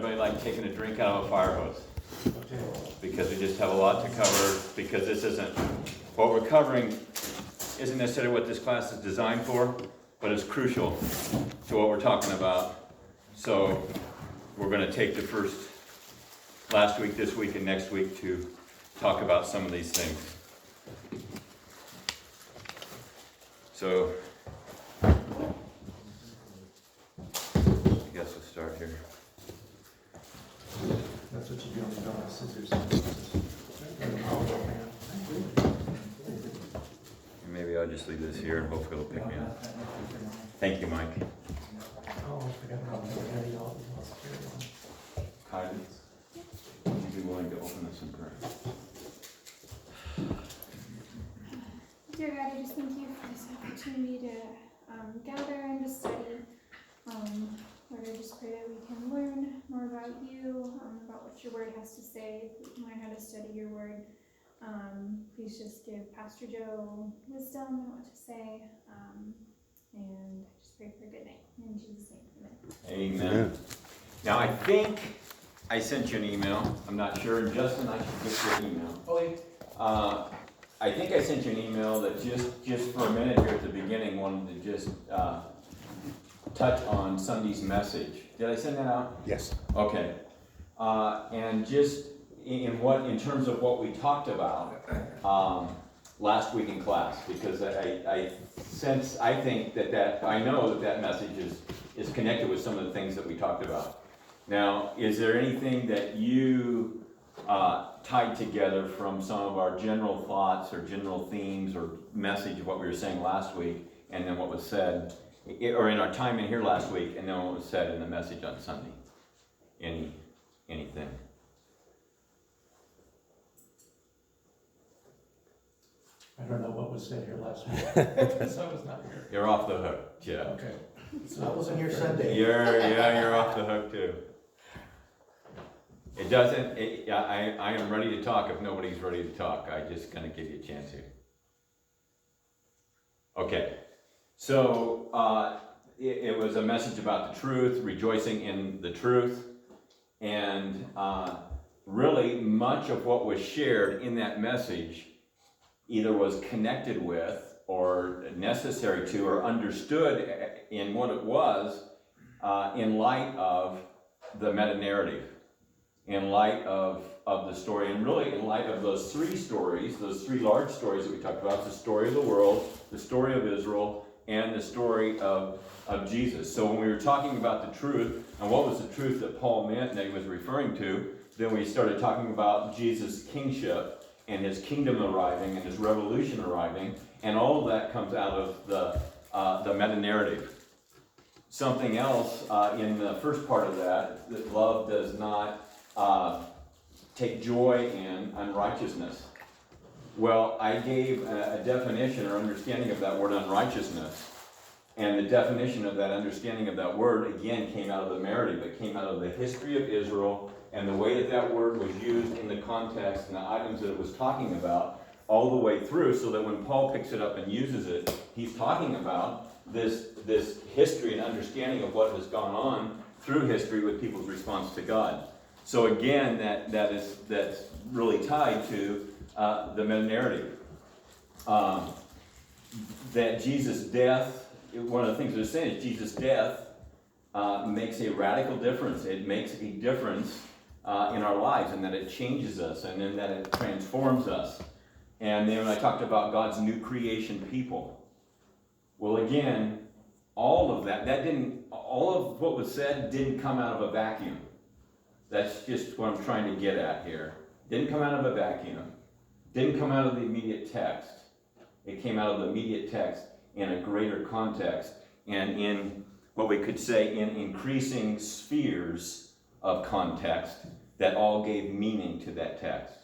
everybody like taking a drink out of a fire hose? Okay. Because we just have a lot to cover, because this isn't, what we're covering isn't necessarily what this class is designed for, but it's crucial to what we're talking about. So we're going to take the last week, this week, and next week to talk about some of these things. So I guess we'll start here. That's what you do on the dog scissors. And maybe I'll just leave this here and hopefully it'll pick me up. Thank you, Mike. Oh, I forgot about that. Kylie, would you be willing to open this in prayer? Dear God, I just thank you for this opportunity to gather and to study. Lord, I just pray that we can learn more about you, about what your word has to say. We can learn how to study your word. Please just give Pastor Joe wisdom and what to say. And I just pray for a good night. In Jesus' name, amen. Amen. Now, I think I sent you an email. I'm not sure. And Justin, I should get your email. Oh, yeah. I think I sent you an email that just for a minute here at the beginning wanted to just touch on Sunday's message. Did I send that out? Yes. Okay. And just in terms of what we talked about last week in class, because I think that I know that message is connected with some of the things that we talked about. Now, is there anything that you tied together from some of our general thoughts or general themes or message of what we were saying last week, and then what was said, or in our time in here last week, and then what was said in the message on Sunday? Anything? I don't know what was said here last week, because I was not here. You're off the hook, Jeff. Okay. So I wasn't here Sunday. You're off the hook too. It doesn't, I am ready to talk if nobody's ready to talk. I'm just gonna give you a chance here. Okay, so it was a message about the truth, rejoicing in the truth, and really much of what was shared in that message either was connected with or necessary to or understood in what it was in light of the meta-narrative, in light of the story, and really in light of those three stories, those three large stories that we talked about, the story of the world, the story of Israel, and the story of Jesus. So when we were talking about the truth, and what was the truth that Paul meant that he was referring to, then we started talking about Jesus' kingship and his kingdom arriving and his revolution arriving, and all of that comes out of the meta-narrative. Something else in the first part of that love does not take joy in unrighteousness. Well, I gave a definition or understanding of that word unrighteousness, and the definition of that understanding of that word again came out of the narrative. It came out of the history of Israel and the way that word was used in the context and the items that it was talking about all the way through, so that when Paul picks it up and uses it, he's talking about this history and understanding of what has gone on through history with people's response to God. So again, that's really tied to the meta-narrative. That Jesus' death, one of the things they're saying is Jesus' death makes a radical difference. It makes a difference in our lives, and that it changes us, and then that it transforms us. And then when I talked about God's new creation people, well, again, all of what was said didn't come out of a vacuum. That's just what I'm trying to get at here. Didn't come out of a vacuum. Didn't come out of the immediate text. It came out of the immediate text in a greater context, and in what we could say in increasing spheres of context that all gave meaning to that text.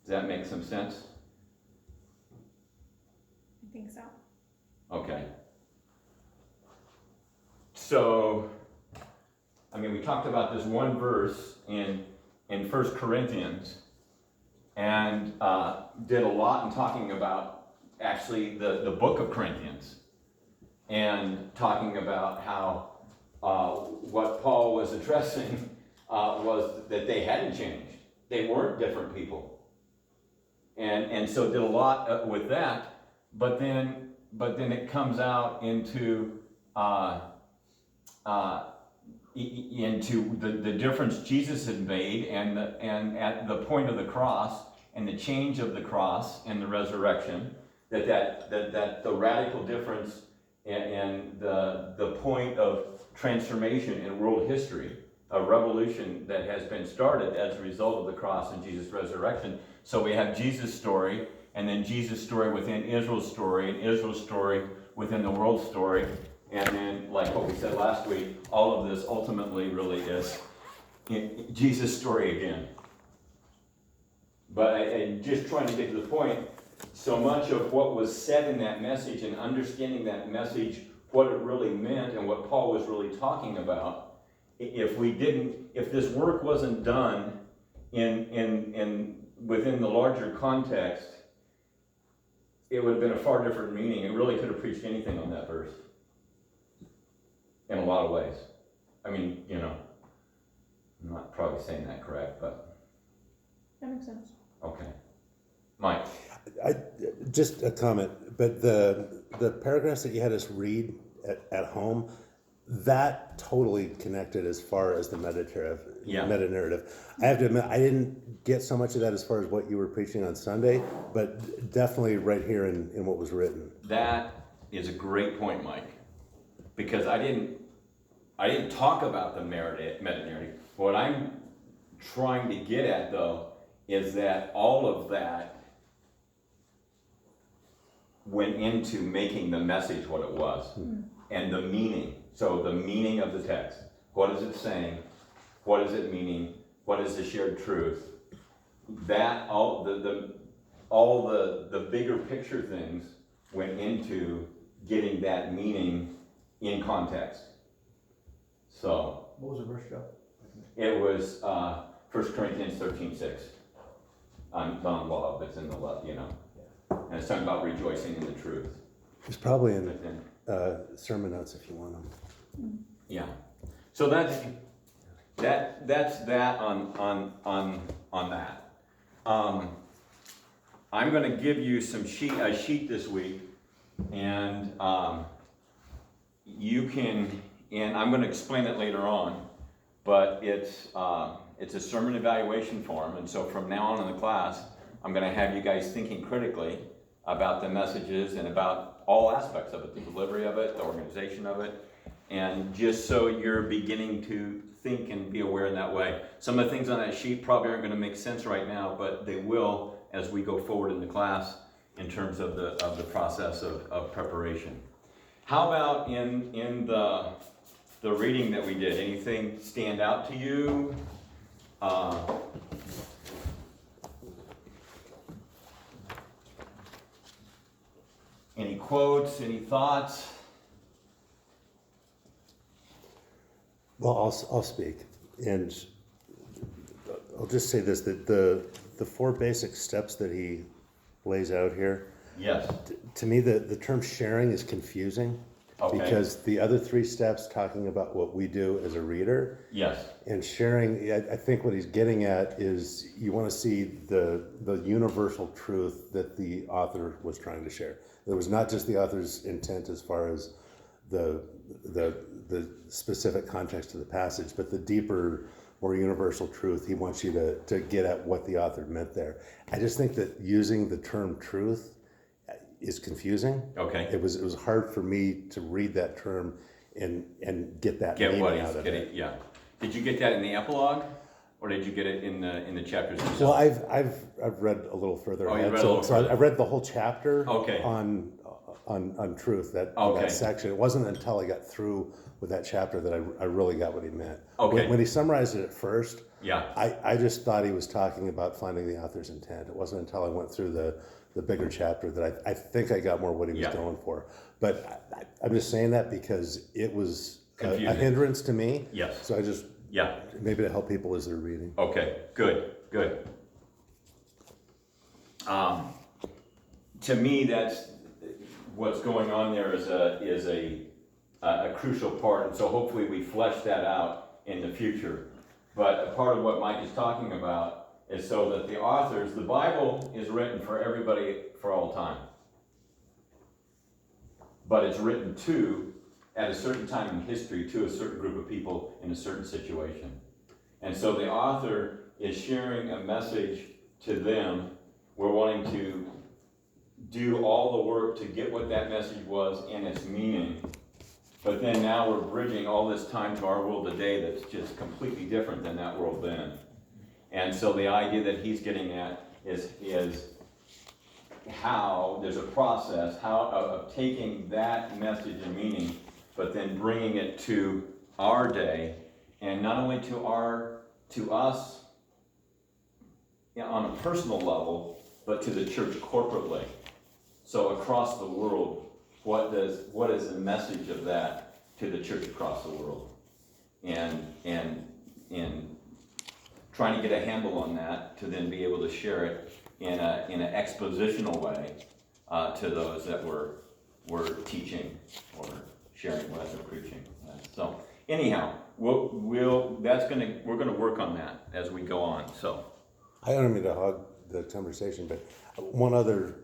Does that make some sense? I think so. Okay. So, we talked about this one verse in 1 Corinthians, and did a lot in talking about actually the book of Corinthians, and talking about how what Paul was was interesting was that they hadn't changed. They weren't different people. And so did a lot with that, but then it comes out into into the difference Jesus had made, and at the point of the cross and the change of the cross and the resurrection, that the radical difference and the point of transformation in world history, a revolution that has been started as a result of the cross and Jesus' resurrection. So we have Jesus' story, and then Jesus' story within Israel's story, and Israel's story within the world story, and then, like what we said last week, all of this ultimately really is Jesus' story again. But and just trying to get to the point, so much of what was said in that message and understanding that message, what it really meant and what Paul was really talking about, if this work wasn't done in within the larger context, it would have been a far different meaning. It really could have preached anything on that verse. In a lot of ways. I mean, I'm not probably saying that correct, but. That makes sense. Okay. Mike. Just a comment, but the paragraphs that you had us read at home, that totally connected as far as the meta-narrative. I have to admit, I didn't get so much of that as far as what you were preaching on Sunday, but definitely right here in what was written. That is a great point, Mike, because I didn't talk about the meta-narrative. What I'm trying to get at, though, is that all of that went into making the message what it was, and the meaning. So the meaning of the text. What is it saying? What is it meaning? What is the shared truth? That all the bigger picture things went into getting that meaning in context. So. What was the verse, Joe? It was 1 Corinthians 13:6. On love, it's in the love, And it's talking about rejoicing in the truth. It's probably in sermon notes if you want them. Yeah. So that's that on that. I'm going to give you a sheet this week, and you can, and I'm going to explain it later on, but it's a sermon evaluation form, and so from now on in the class, I'm going to have you guys thinking critically about the messages and about all aspects of it, the delivery of it, the organization of it, and just so you're beginning to think and be aware in that way. Some of the things on that sheet probably aren't going to make sense right now, but they will as we go forward in the class in terms of the process of preparation. How about in the reading that we did? Anything stand out to you? Any quotes, any thoughts? Well, I'll speak, and I'll just say this, that the four basic steps that he lays out here, Yes. to me the term sharing is confusing. Okay. Because the other three steps talking about what we do as a reader, Yes. and sharing, I think what he's getting at is you want to see the universal truth that the author was trying to share. It was not just the author's intent as far as the specific context of the passage, but the deeper, more universal truth. He wants you to get at what the author meant there. I just think that using the term truth is confusing. Okay. It was hard for me to read that term and get that Get what meaning he's out of getting. it. Yeah. Did you get that in the epilogue, or did you get it in the chapters themselves? Well, I've read a little further Oh, you ahead, read a little so further. I read the whole chapter. Okay. On truth, that Okay. that section. It wasn't until I got through with that chapter that I really got what he meant. Okay. When he summarized it at first, Yeah. I just thought he was talking about finding the author's intent. It wasn't until I went through the bigger chapter that I think I got more what he was Yeah. going for. But I'm just saying that because it was a Confusing. hindrance to me. Yes. So I just, Yeah. maybe to help people as they're reading. Okay. Good. To me, that's what's going on there is a crucial part, and so hopefully we flesh that out in the future. But a part of what Mike is talking about is so that the authors, the Bible is written for everybody for all time. But it's written at a certain time in history, to a certain group of people in a certain situation. And so the author is sharing a message to them. We're wanting to do all the work to get what that message was and its meaning. But then now we're bridging all this time to our world today that's just completely different than that world then. And so the idea that he's getting at is how there's a process of taking that message and meaning, but then bringing it to our day, and not only to us on a personal level, but to the church corporately. So across the world, what is the message of that to the church across the world? And trying to get a handle on that to then be able to share it in an expositional way to those that we're teaching or sharing what they're preaching. So anyhow, we're gonna work on that as we go on. So I don't mean to hog the conversation, but one other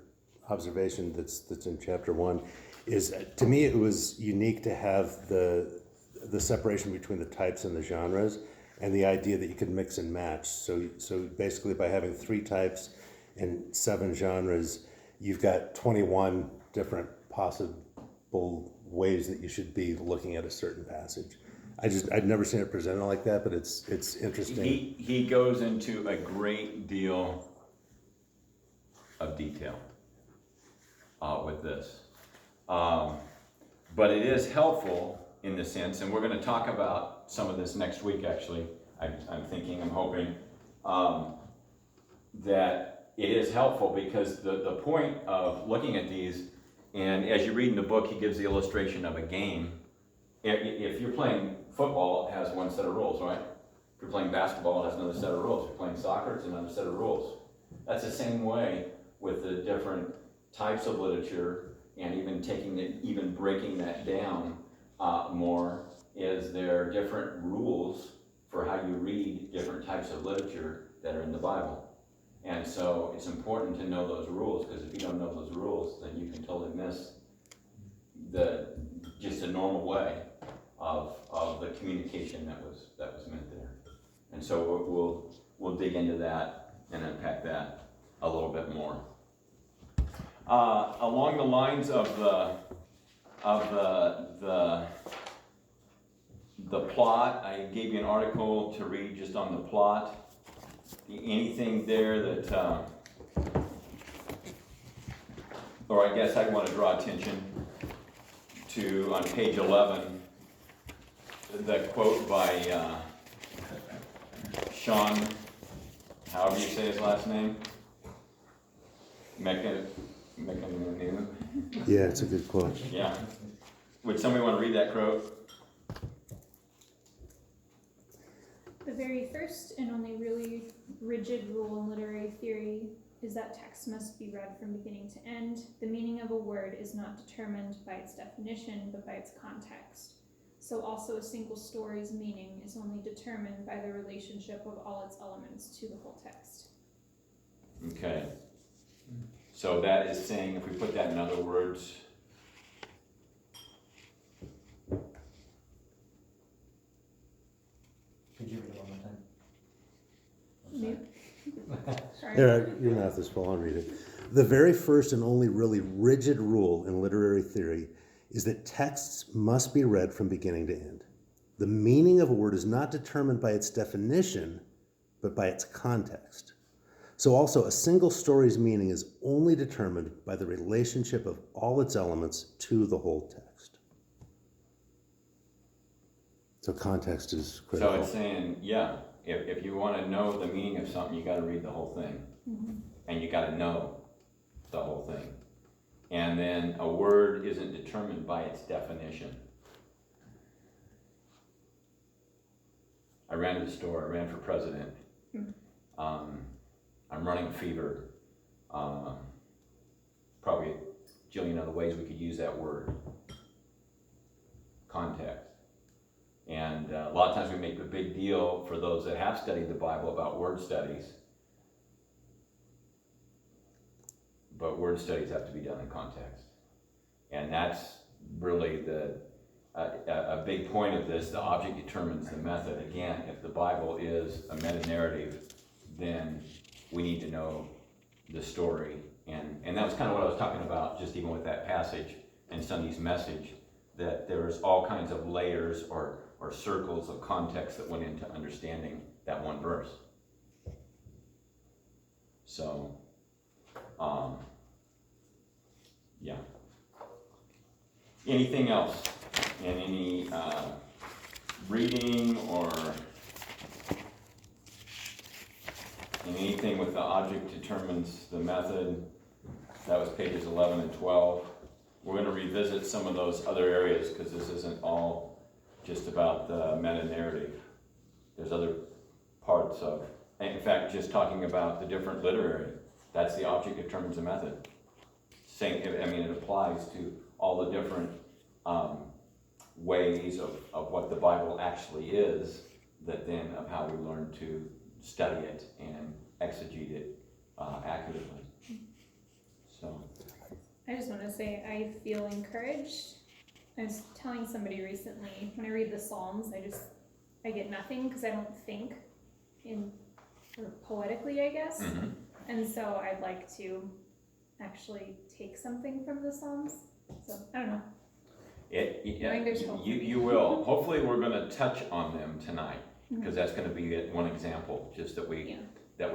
observation that's in chapter 1 is, to me, it was unique to have the separation between the types and the genres, and the idea that you could mix and match. So basically, by having 3 types and 7 genres, you've got 21 different possible ways that you should be looking at a certain passage. I'd never seen it presented like that, but it's interesting. he goes into a great deal of detail with this. But it is helpful in the sense, and we're going to talk about some of this next week actually, I'm hoping, that it is helpful because the point of looking at these, and as you read in the book, he gives the illustration of a game. If you're playing football, it has one set of rules, right? If you're playing basketball, it has another set of rules. If you're playing soccer, it's another set of rules. That's the same way with the different types of literature, and even breaking that down more, is there different rules for how you read different types of literature that are in the Bible. And so it's important to know those rules, because if you don't know those rules, then you can totally miss just a normal way of the communication that was meant there. And so we'll dig into that and unpack that a little bit more. Along the lines of the plot, I gave you an article to read just on the plot. Anything there that, or I guess I want to draw attention to, on page 11, the quote by Sean, however you say his last name, Mechaninu. Yeah, it's a good quote. Yeah. Would somebody want to read that quote? The very first and only really rigid rule in literary theory is that text must be read from beginning to end. The meaning of a word is not determined by its definition, but by its context. So also a single story's meaning is only determined by the relationship of all its elements to the whole text. Okay. So that is saying, if we put that in other words, Could you read it one more time? Sorry. There, your mouth is full, I'll read it. The very first and only really rigid rule in literary theory is that texts must be read from beginning to end. The meaning of a word is not determined by its definition, but by its context. So also, a single story's meaning is only determined by the relationship of all its elements to the whole text. So context is critical. so it's saying, yeah, if you want to know the meaning of something, you got to read the whole thing. Mm-hmm. And you got to know the whole thing. And then a word isn't determined by its definition. I ran to the store, I ran for president. I'm running a fever. Probably a jillion other ways we could use that word. Context. And a lot of times we make a big deal for those that have studied the Bible about word studies. But word studies have to be done in context. And that's really a big point of this. The object determines the method. Again, if the Bible is a meta-narrative, then we need to know the story. And that was kind of what I was talking about, just even with that passage and Sunday's message, that there's all kinds of layers or circles of context that went into understanding that one verse. So, yeah. Anything else? And any reading or anything with the object determines the method? That was pages 11 and 12. We're going to revisit some of those other areas because this isn't all just about the meta-narrative. There's other parts of, in fact, just talking about the different literary, that's the object determines the method. It applies to all the different ways of what the Bible actually is, that then of how we learn to study it and exegete it accurately. So, I just want to say I feel encouraged. I was telling somebody recently, when I read the Psalms, I get nothing because I don't think or poetically, I guess. mm-hmm. And so I'd like to actually take something from the Psalms. So, I don't know. You will. Hopefully we're going to touch on them tonight, because that's going to be one example just that we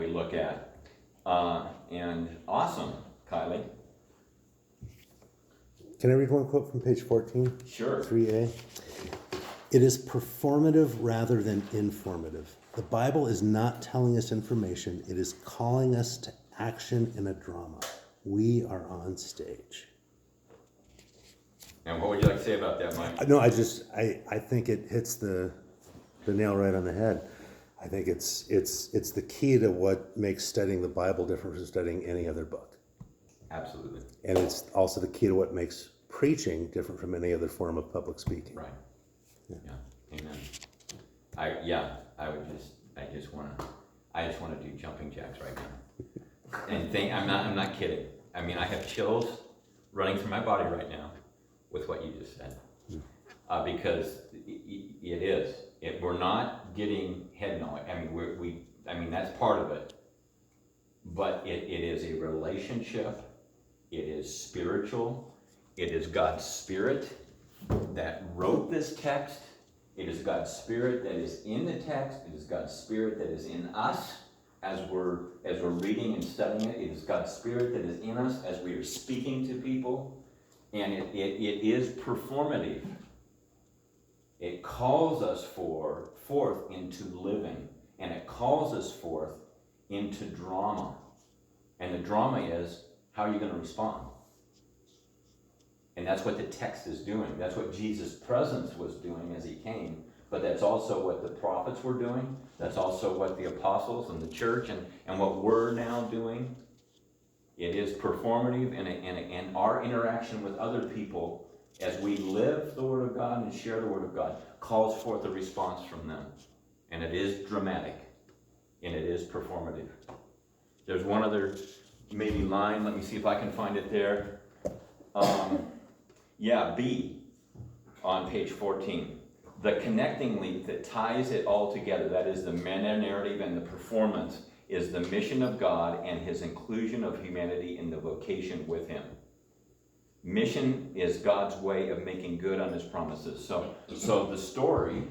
look at. And awesome, Kylie. Can I read one quote from page 14? Sure. 3a. It is performative rather than informative. The Bible is not telling us information. It is calling us to action in a drama. We are on stage. And what would you like to say about that, Mike? No, I think it hits the nail right on the head. I think it's the key to what makes studying the Bible different from studying any other book. Absolutely. And it's also the key to what makes preaching different from any other form of public speaking. Right. Yeah. Amen. I just want to do jumping jacks right now. And I'm not kidding. I mean, I have chills running through my body right now with what you just said. Because it is. We're not getting head knowledge. I mean, that's part of it. But it is a relationship. It is spiritual. It is God's Spirit that wrote this text. It is God's Spirit that is in the text. It is God's Spirit that is in us as we're reading and studying it. It is God's Spirit that is in us as we are speaking to people. And it is performative. It calls us forth into living. And it calls us forth into drama. And the drama is, how are you going to respond? And that's what the text is doing. That's what Jesus' presence was doing as he came. But that's also what the prophets were doing. That's also what the apostles and the church and what we're now doing. It is performative, and our interaction with other people as we live the Word of God and share the Word of God calls forth a response from them. And it is dramatic. And it is performative. There's one other maybe line. Let me see if I can find it there. B on page 14. The connecting link that ties it all together, that is the meta-narrative and the performance, is the mission of God and his inclusion of humanity in the vocation with him. Mission is God's way of making good on his promises. So the story,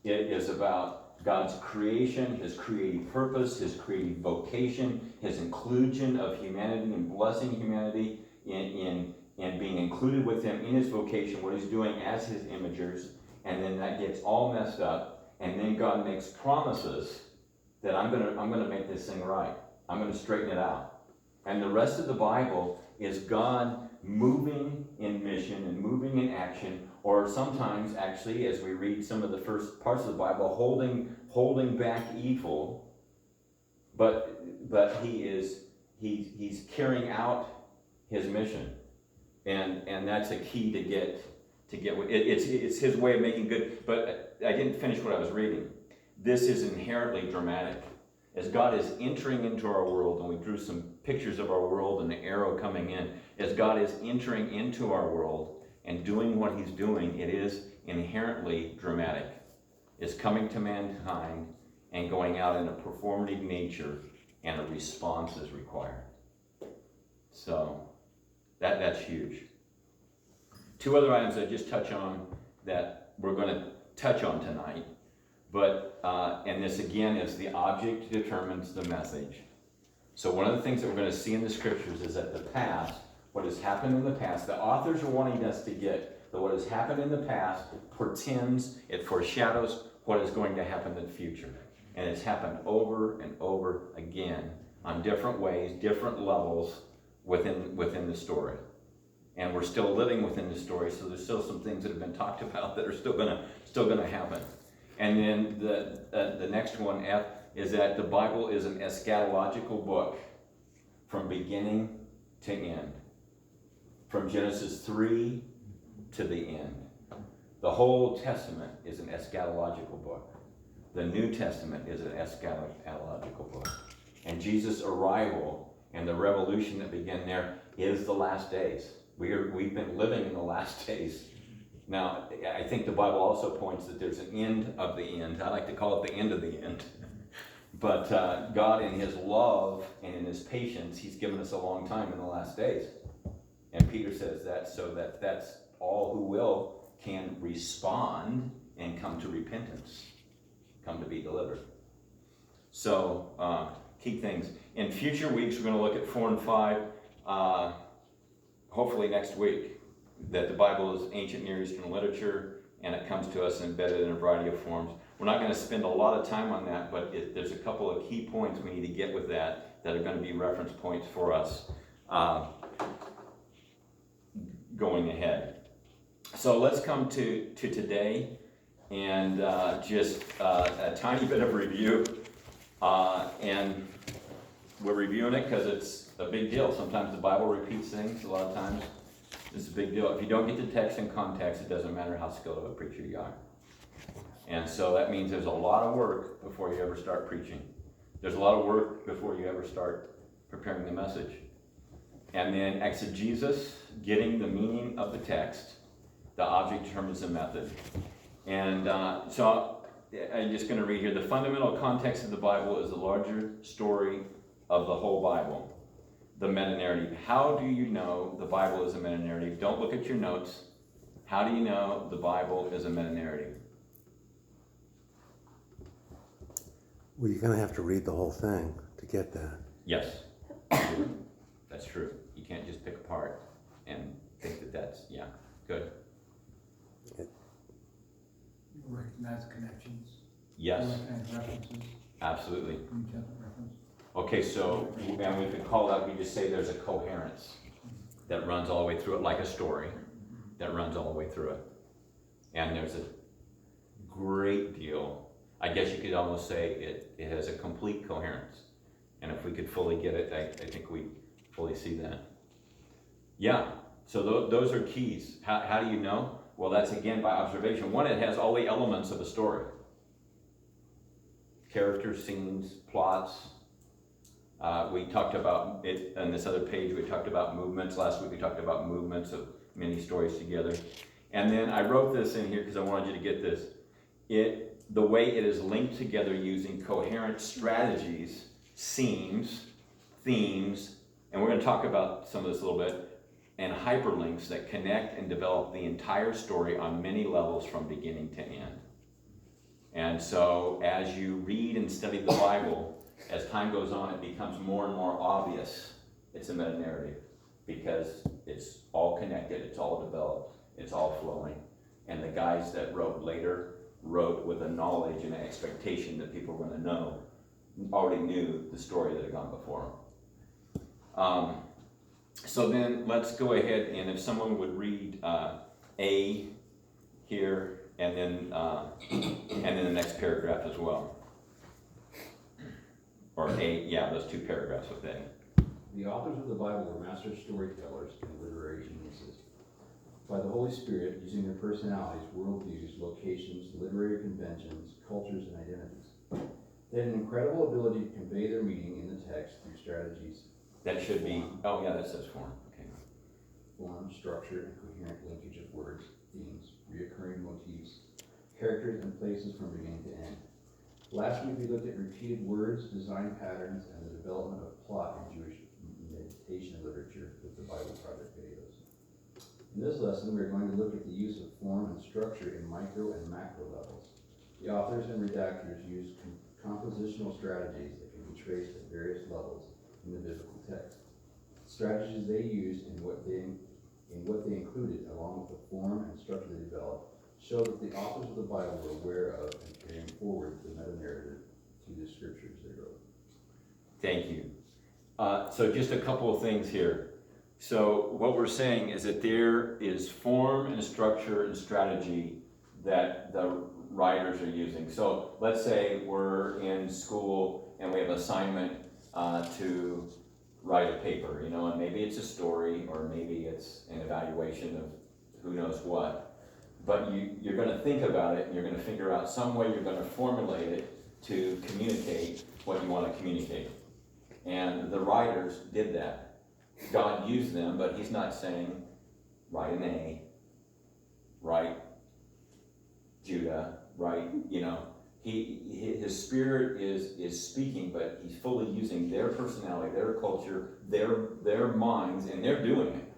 it is about God's creation, his creative purpose, his creative vocation, his inclusion of humanity and blessing humanity in being included with him in his vocation, what he's doing as his imagers, and then that gets all messed up, and then God makes promises that I'm gonna make this thing right. I'm gonna straighten it out. And the rest of the Bible is God moving in mission and moving in action, or sometimes actually, as we read some of the first parts of the Bible, holding back evil, but he's carrying out his mission. And that's a key to get it's his way of making good. But I didn't finish what I was reading. This is inherently dramatic. As God is entering into our world, and we drew some pictures of our world and the arrow coming in, as God is entering into our world and doing what he's doing, it is inherently dramatic. It's coming to mankind and going out in a performative nature, and a response is required. So that's huge. Two other items I just touch on that we're going to touch on tonight, but and this again is the object determines the message. So one of the things that we're going to see in the scriptures is that the past, what has happened in the past, the authors are wanting us to get that what has happened in the past portends, it foreshadows what is going to happen in the future. And it's happened over and over again on different ways, different levels within the story. And we're still living within the story, so there's still some things that have been talked about that are still gonna happen. And then the next one, F, is that the Bible is an eschatological book from beginning to end. From Genesis 3 to the end. The whole Testament is an eschatological book. The New Testament is an eschatological book. And Jesus' arrival and the revolution that began there is the last days. We've been living in the last days. Now, I think the Bible also points that there's an end of the end. I like to call it the end of the end. But God, in his love and in his patience, he's given us a long time in the last days. And Peter says that so that's all who will can respond and come to repentance, come to be delivered. So, key things. In future weeks, we're going to look at 4 and 5, hopefully next week, that the Bible is ancient Near Eastern literature, and it comes to us embedded in a variety of forms. We're not going to spend a lot of time on that, but there's a couple of key points we need to get with that are going to be reference points for us going ahead. So let's come to today and just a tiny bit of review. And we're reviewing it because it's a big deal. Sometimes the Bible repeats things. A lot of times it's a big deal. If you don't get the text in context, it doesn't matter how skilled of a preacher you are. And so that means there's a lot of work before you ever start preaching. There's a lot of work before you ever start preparing the message. And then exegesis, getting the meaning of the text. The object determines the method. And so I'm just going to read here. The fundamental context of the Bible is the larger story of the whole Bible. The meta-narrative. How do you know the Bible is a meta-narrative? Don't look at your notes. How do you know the Bible is a meta-narrative? Well, you're going to have to read the whole thing to get that. Yes. That's true. You can't just pick a part and think that's, yeah, good. Recognize connections. Yes, Recognize references. absolutely. New Testament reference. Okay, so, and we could call that, we just say there's a coherence that runs all the way through it, like a story that runs all the way through it. And there's a great deal, I guess you could almost say it has a complete coherence. And if we could fully get it, I think we fully see that. Yeah, so those are keys. How do you know? Well, that's again by observation. One, it has all the elements of a story. Characters, scenes, plots. We talked about it on this other page. We talked about movements. Last week we talked about movements of many stories together. And then I wrote this in here because I wanted you to get this. The way it is linked together using coherent strategies, scenes, themes, and we're going to talk about some of this a little bit, and hyperlinks that connect and develop the entire story on many levels from beginning to end. And so as you read and study the Bible, as time goes on, it becomes more and more obvious it's a meta-narrative because it's all connected, it's all developed, it's all flowing. And the guys that wrote later wrote with a knowledge and an expectation that people were going to know, already knew the story that had gone before them. So then let's go ahead, and if someone would read A here, and then the next paragraph as well. Or A, yeah, those two paragraphs with A. The authors of the Bible were master storytellers and literary geniuses. by the Holy Spirit using their personalities, worldviews, locations, literary conventions, cultures, and identities. They had an incredible ability to convey their meaning in the text through strategies, That should be, oh yeah, that says form, okay. form, structure, and coherent linkage of words, themes, reoccurring motifs, characters, and places from beginning to end. Last week we looked at repeated words, design patterns, and the development of plot in Jewish meditation literature with the Bible Project videos. In this lesson, we're going to look at the use of form and structure in micro and macro levels. The authors and redactors used compositional strategies that can be traced at various levels in the biblical text. Strategies they used and what they included, along with the form and structure they developed, show that the authors of the Bible were aware of and carrying forward the meta-narrative through the scriptures they wrote. Thank you. So just a couple of things here. So what we're saying is that there is form and structure and strategy that the writers are using. So let's say we're in school and we have an assignment to write a paper, you know, and maybe it's a story or maybe it's an evaluation of who knows what. But you're going to think about it and you're going to figure out some way you're going to formulate it to communicate what you want to communicate. And the writers did that. God used them, but he's not saying, write an A, write Judah, write, you know. His spirit is speaking, but he's fully using their personality, their culture, their minds, and they're doing it.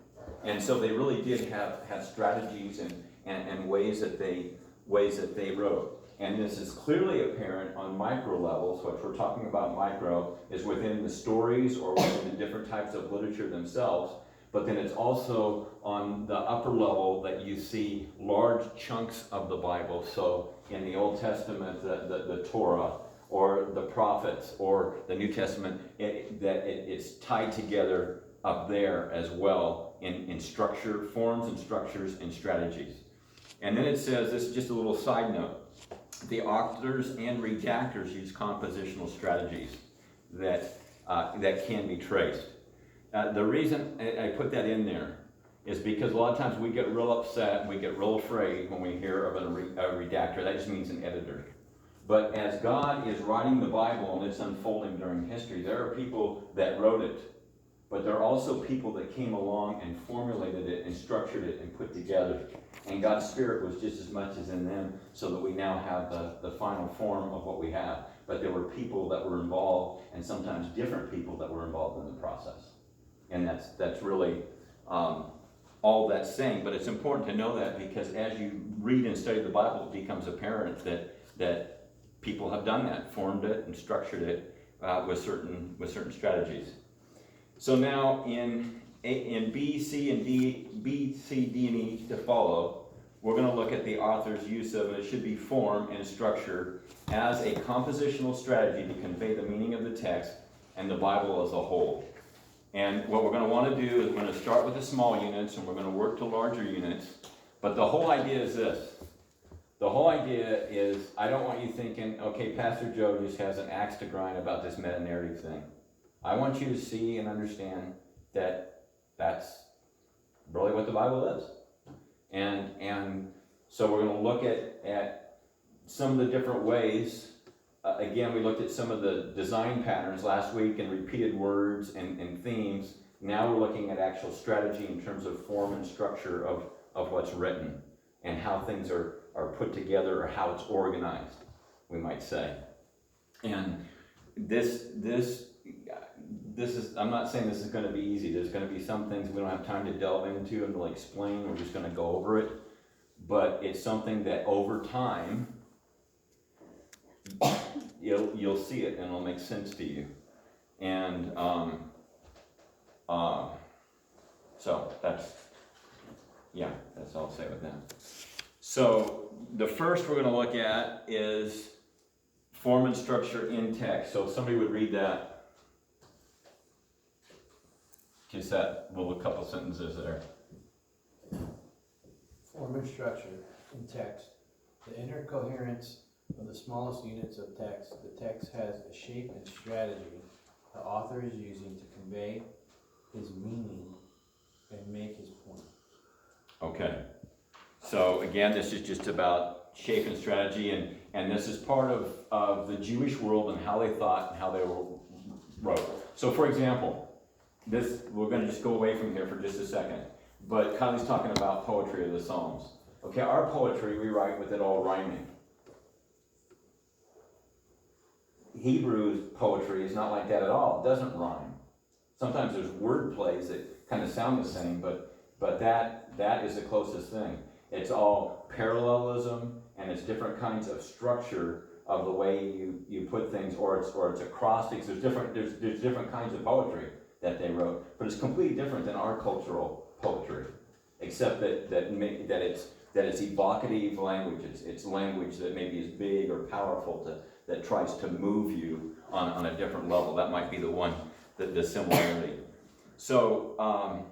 And so they really did have strategies and ways that they wrote. And this is clearly apparent on micro levels. What we're talking about micro is within the stories or within the different types of literature themselves. But then it's also on the upper level that you see large chunks of the Bible. So in the Old Testament, the Torah, or the prophets, or the New Testament, it's tied together up there as well in structure, forms and structures and strategies. And then it says, this is just a little side note, the authors and redactors use compositional strategies that can be traced. The reason I put that in there is because a lot of times we get real upset and we get real afraid when we hear of a redactor. That just means an editor. But as God is writing the Bible and it's unfolding during history, there are people that wrote it, but there are also people that came along and formulated it and structured it and put together. And God's Spirit was just as much as in them, so that we now have the final form of what we have. But there were people that were involved, and sometimes different people that were involved in the process. And that's really all that's saying. But it's important to know that, because as you read and study the Bible, it becomes apparent that people have done that, formed it and structured it with certain strategies. So now in B, C, and D, B, C, D, and E to follow, we're going to look at the author's use of, it should be form and structure, as a compositional strategy to convey the meaning of the text and the Bible as a whole. And what we're going to want to do is we're going to start with the small units and we're going to work to larger units. But the whole idea is this. The whole idea is, I don't want you thinking, okay, Pastor Joe just has an axe to grind about this meta-narrative thing. I want you to see and understand that that's really what the Bible is. And so we're going to look at some of the different ways. Again, we looked at some of the design patterns last week and repeated words and themes. Now we're looking at actual strategy in terms of form and structure of what's written and how things are put together, or how it's organized, we might say. And this is, I'm not saying this is going to be easy. There's going to be some things we don't have time to delve into and to explain. We're just going to go over it. But it's something that over time, you'll see it and it'll make sense to you. And so that's all I'll say with that. So the first we're going to look at is form and structure in text. So if somebody would read that. Just that little couple sentences there. Form and structure in text. The inner coherence of the smallest units of text. The text has a shape and strategy the author is using to convey his meaning and make his point. Okay. So again, this is just about shape and strategy, and this is part of the Jewish world and how they thought and how they wrote. So for example, this, we're gonna just go away from here for just a second, but Kylie's talking about poetry of the Psalms. Okay, our poetry, we write with it all rhyming. Hebrew poetry is not like that at all. It doesn't rhyme. Sometimes there's word plays that kind of sound the same, but that is the closest thing. It's all parallelism, and it's different kinds of structure of the way you put things, or it's acrostics. There's different kinds of poetry that they wrote, but it's completely different than our cultural poetry, except that it's evocative language. It's language that maybe is big or powerful that tries to move you on a different level. That might be the similarity. So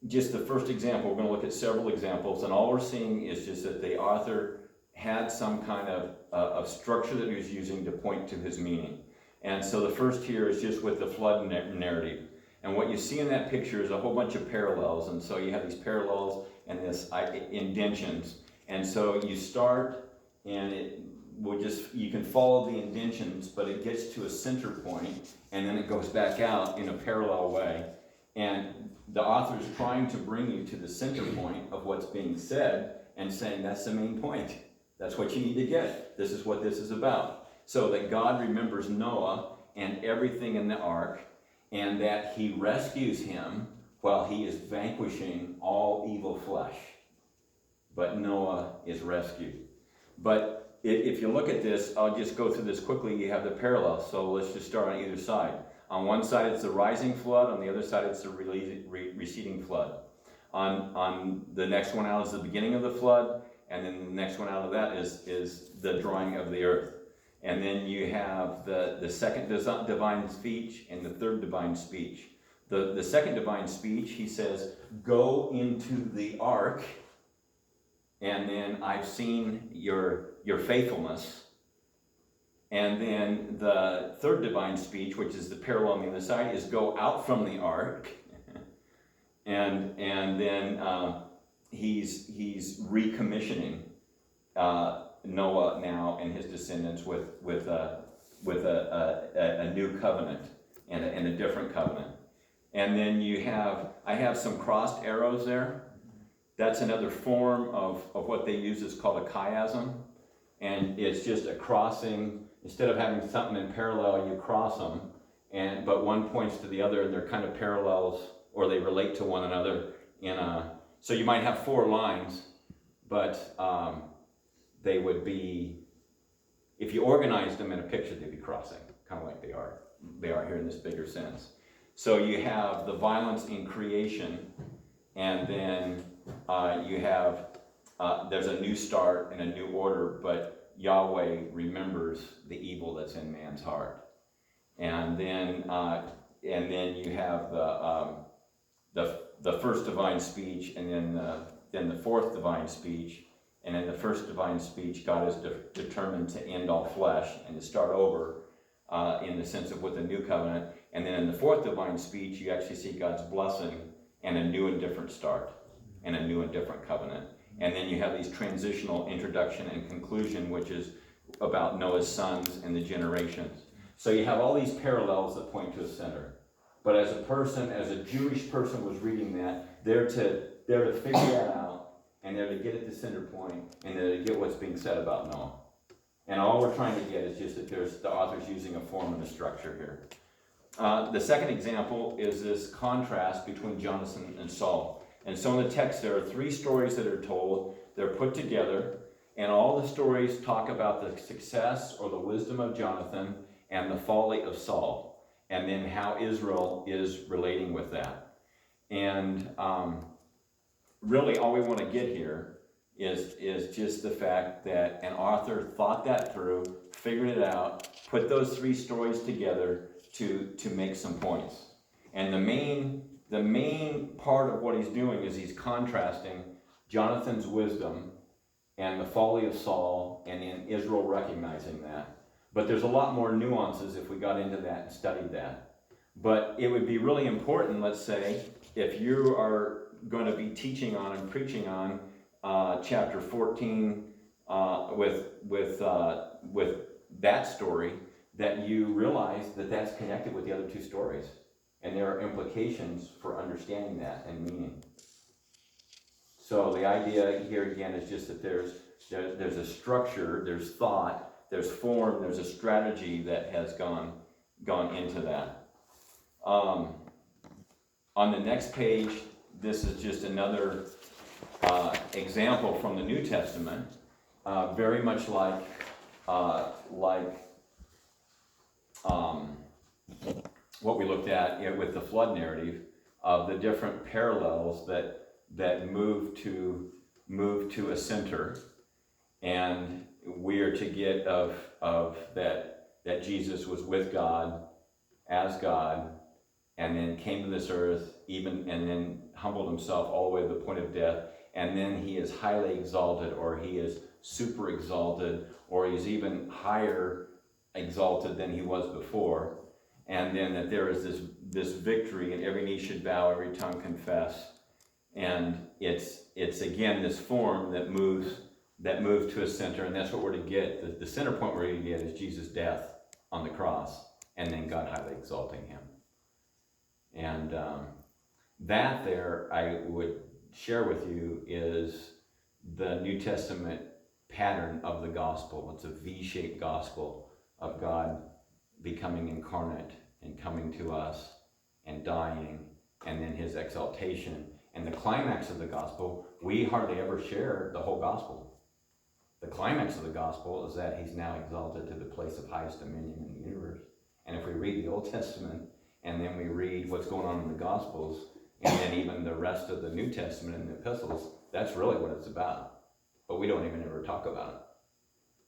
just the first example, we're going to look at several examples, and all we're seeing is just that the author had some kind of structure that he was using to point to his meaning. And so the first here is just with the flood narrative. And what you see in that picture is a whole bunch of parallels, and so you have these parallels and this indentions. And so you start, and you can follow the indentions, but it gets to a center point, and then it goes back out in a parallel way. And the author is trying to bring you to the center point of what's being said and saying that's the main point. That's what you need to get. This is what this is about. So that God remembers Noah and everything in the ark, and that he rescues him while he is vanquishing all evil flesh. But Noah is rescued. But if you look at this, I'll just go through this quickly. You have the parallels, so let's just start on either side. On one side it's the rising flood, on the other side it's the receding flood. On the next one out is the beginning of the flood, and then the next one out of that is the drawing of the earth. And then you have the second divine speech and the third divine speech. The second divine speech, he says, go into the ark, and then I've seen your faithfulness. And then the third divine speech, which is the parallel on the other side, is go out from the ark. and then he's recommissioning Noah now and his descendants with a new covenant and a different covenant. And then I have some crossed arrows there. That's another form of what they use is called a chiasm. And it's just a crossing. Instead of having something in parallel, you cross them, but one points to the other, and they're kind of parallels, or they relate to one another. So you might have 4 lines, but they would be, if you organized them in a picture, they'd be crossing, kind of like they are here in this bigger sense. So you have the violence in creation, and then you have there's a new start and a new order, but Yahweh remembers the evil that's in man's heart. And then you have the first divine speech, and then the fourth divine speech. And in the first divine speech, God is determined to end all flesh and to start over in the sense of with a new covenant. And then in the fourth divine speech, you actually see God's blessing and a new and different start and a new and different covenant. And then you have these transitional introduction and conclusion, which is about Noah's sons and the generations. So you have all these parallels that point to a center. But as a Jewish person was reading that, they're to figure that out, and they're to get at the center point, and they're to get what's being said about Noah. And all we're trying to get is just that the author's using a form and a structure here. The second example is this contrast between Jonathan and Saul. And so in the text, there are 3 stories that are told. They're put together, and all the stories talk about the success or the wisdom of Jonathan and the folly of Saul, and then how Israel is relating with that. And really all we want to get here is just the fact that an author thought that through, figured it out, put those 3 stories together to make some points. And the main part of what he's doing is he's contrasting Jonathan's wisdom and the folly of Saul, and in Israel recognizing that. But there's a lot more nuances if we got into that and studied that. But it would be really important, let's say, if you are going to be teaching on and preaching on chapter 14 with that story, that you realize that that's connected with the other two stories, and there are implications for understanding that and meaning. So the idea here again is just that there's a structure, there's thought, there's form, there's a strategy that has gone into that. On the next page, this is just another example from the New Testament, very much like what we looked at with the flood narrative, of the different parallels that move to a center, and we are to get of that Jesus was with God as God, and then came to this earth, and then humbled himself all the way to the point of death, and then he is highly exalted, or he is super exalted, or he's even higher exalted than he was before, and then that there is this victory, and every knee should bow, every tongue confess, and it's again this form that moves to a center, and that's what we're to get. The center point we're going to get is Jesus' death on the cross, and then God highly exalting him. And that there, I would share with you, is the New Testament pattern of the gospel. It's a V-shaped gospel of God becoming incarnate and coming to us and dying, and then his exaltation. And the climax of the gospel, we hardly ever share the whole gospel. The climax of the gospel is that he's now exalted to the place of highest dominion in the universe. And if we read the Old Testament, and then we read what's going on in the Gospels, and then even the rest of the New Testament and the epistles, that's really what it's about. But we don't even ever talk about it,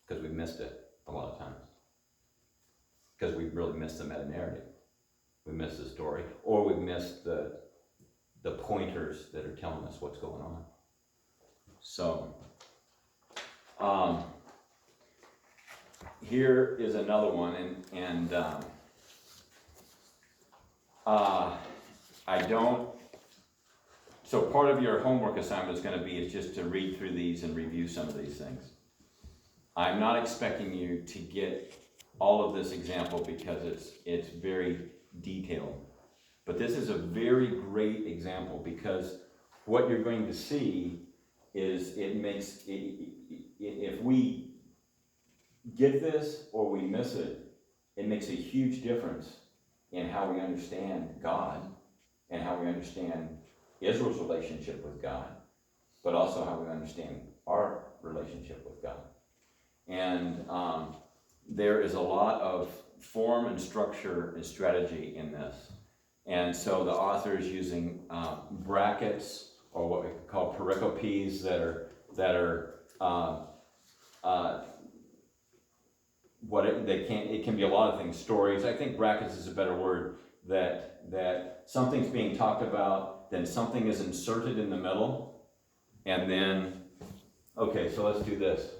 because we missed it a lot of times. Because we really missed the meta-narrative. We missed the story, or we missed the pointers that are telling us what's going on. So, here is another one, and I don't, so part of your homework assignment is going to be just to read through these and review some of these things. I'm not expecting you to get all of this example because it's very detailed. But this is a very great example, because what you're going to see is if we get this or we miss it, it makes a huge difference in how we understand God and how we understand Israel's relationship with God, but also how we understand our relationship with God. And there is a lot of form and structure and strategy in this. And so the author is using brackets, or what we call pericopes, it can be a lot of things. Stories. I think brackets is a better word. That something's being talked about, then something is inserted in the middle, and then, okay, so let's do this.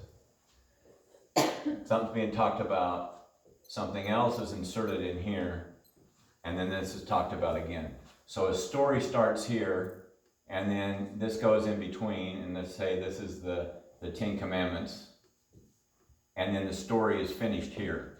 Something's being talked about, something else is inserted in here, and then this is talked about again. So a story starts here, and then this goes in between, and let's say this is the Ten Commandments, and then the story is finished here.